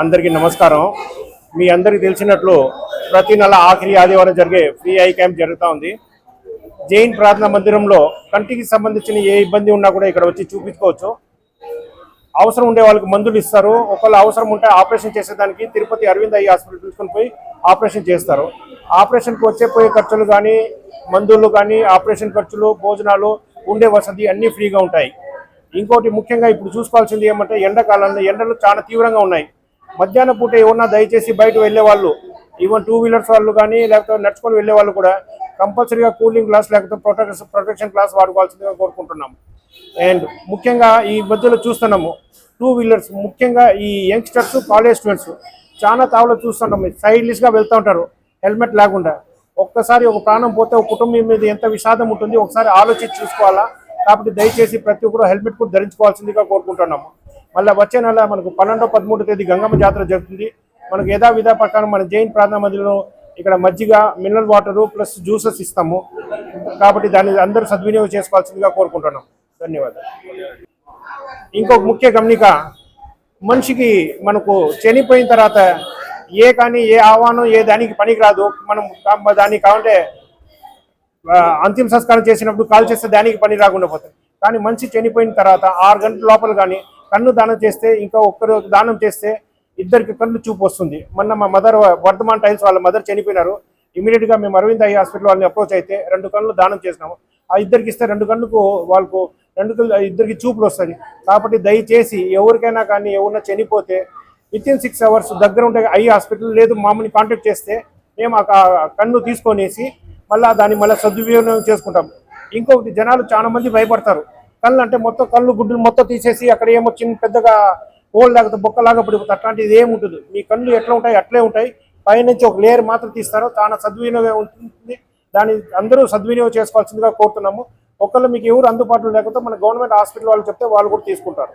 అందరికీ నమస్కారం. మీ అందరికీ తెలిసినట్లు ప్రతి నెల ఆఖరి ఆదివారం జరిగే ఫ్రీ ఐ క్యాంప్ జరుగుతూ ఉంది. జైన్ ప్రార్థనా మందిరంలో కంటికి సంబంధించిన ఏ ఇబ్బంది ఉన్నా కూడా ఇక్కడ వచ్చి చూపించుకోవచ్చు. అవసరం ఉండే వాళ్ళకి మందులు ఇస్తారు. ఒకవేళ అవసరం ఉంటే ఆపరేషన్ చేసేదానికి తిరుపతి అరవింద్ ఐ హాస్పిటల్ తీసుకొని పోయి ఆపరేషన్ చేస్తారు. ఆపరేషన్కి పోయే ఖర్చులు కానీ, మందులు కానీ, ఆపరేషన్ ఖర్చులు, భోజనాలు, ఉండే వసతి అన్నీ ఫ్రీగా ఉంటాయి. ఇంకోటి ముఖ్యంగా ఇప్పుడు చూసుకోవాల్సింది ఏమంటే ఎండాకాలంలో ఎండలు చాలా తీవ్రంగా ఉన్నాయి. మధ్యాహ్నం పూట ఏమన్నా దయచేసి బయట వెళ్ళే వాళ్ళు, ఈవెన్ 2 వీలర్స్ వాళ్ళు కానీ లేకపోతే నడుచుకొని వెళ్ళే వాళ్ళు కూడా కంపల్సరీగా కూలింగ్ గ్లాస్ లేకపోతే ప్రొటెక్షన్ గ్లాస్ వాడుకోవాల్సిందిగా కోరుకుంటున్నాము. అండ్ ముఖ్యంగా ఈ మధ్యలో చూస్తున్నాము 2 వీలర్స్, ముఖ్యంగా ఈ యంగ్స్టర్స్, కాలేజ్ స్టూడెంట్స్ చాలా తావులో చూస్తున్నాము. సైడ్లెస్గా వెళ్తూ ఉంటారు హెల్మెట్ లేకుండా. ఒక్కసారి ఒక ప్రాణం పోతే ఒక కుటుంబం మీద ఎంత విషాదం ఉంటుంది ఒకసారి ఆలోచించి చూసుకోవాలా. కాబట్టి దయచేసి ప్రతి ఒక్కరు హెల్మెట్ కూడా ధరించుకోవాల్సిందిగా కోరుకుంటున్నాము. మళ్ళీ వచ్చే నెల మనకు 12, 13 తేదీ గంగమ్మ జాతర జరుగుతుంది. మనకు యథావిధా ప్రకారం మన జైన్ ప్రార్థనా మందిరంలో ఇక్కడ మజ్జిగ, మినరల్ వాటరు ప్లస్ జ్యూసెస్ ఇస్తాము. కాబట్టి దాన్ని అందరూ సద్వినియోగం చేసుకోవాల్సిందిగా కోరుకుంటున్నాం. ధన్యవాదాలు. ఇంకొక ముఖ్య గమనిక, మనిషికి మనకు చనిపోయిన తర్వాత ఏ ఆహ్వానం ఏ దానికి పనికి రాదు. మనం దానికి కావాలంటే అంతిమ సంస్కారం చేసినప్పుడు కాల్ చేస్తే దానికి పని రాకుండా పోతుంది. కానీ మనిషి చనిపోయిన తర్వాత 6 గంటల లోపల కానీ కన్ను దానం చేస్తే, ఇంకా ఒక్కరు దానం చేస్తే ఇద్దరికి కన్ను చూపు వస్తుంది. మొన్న మా మదర్ వర్ధమాన్ టైల్స్ వాళ్ళ మదర్ చనిపోయినారు. ఇమీడియట్గా మేము అరవింద్ ఐ హాస్పిటల్ వాళ్ళని అప్రోచ్ అయితే 2 కన్నులు దానం చేసినాము. ఆ ఇద్దరికి ఇస్తే 2 కన్నుకు వాళ్ళకు 2 ఇద్దరికి చూపులు వస్తుంది. కాబట్టి దయచేసి ఎవరికైనా కానీ ఎవరైనా చనిపోతే వితిన్ 6 అవర్స్ దగ్గర ఉంటే ఐ హాస్పిటల్ లేదు మామూలు కాంటాక్ట్ చేస్తే మేము ఆ కన్ను తీసుకొనేసి దాన్ని సద్వినియోగం చేసుకుంటాం. ఇంకొకటి, జనాలు చాలా మంది భయపడతారు. కళ్ళు అంటే మొత్తం కళ్ళు గుడ్డులు మొత్తం తీసేసి అక్కడ ఏమో చిన్న పెద్దగా హోల్ లేకపోతే బొక్కలాగా పడిపోతుంది. అట్లాంటిది ఏముంటుంది. మీ కళ్ళు ఎట్లా ఉంటాయి అట్లే ఉంటాయి. పైనుంచి ఒక లేయర్ మాత్రం తీస్తారో చాలా సద్వినియోగం ఉంటుంది. దాన్ని అందరూ సద్వినియోగం చేసుకోవాల్సిందిగా కోరుతున్నాము. ఒకళ్ళు మీకు ఎవరు అందుబాటులో లేకపోతే మన గవర్నమెంట్ హాస్పిటల్ వాళ్ళు చెప్తే వాళ్ళు కూడా తీసుకుంటారు.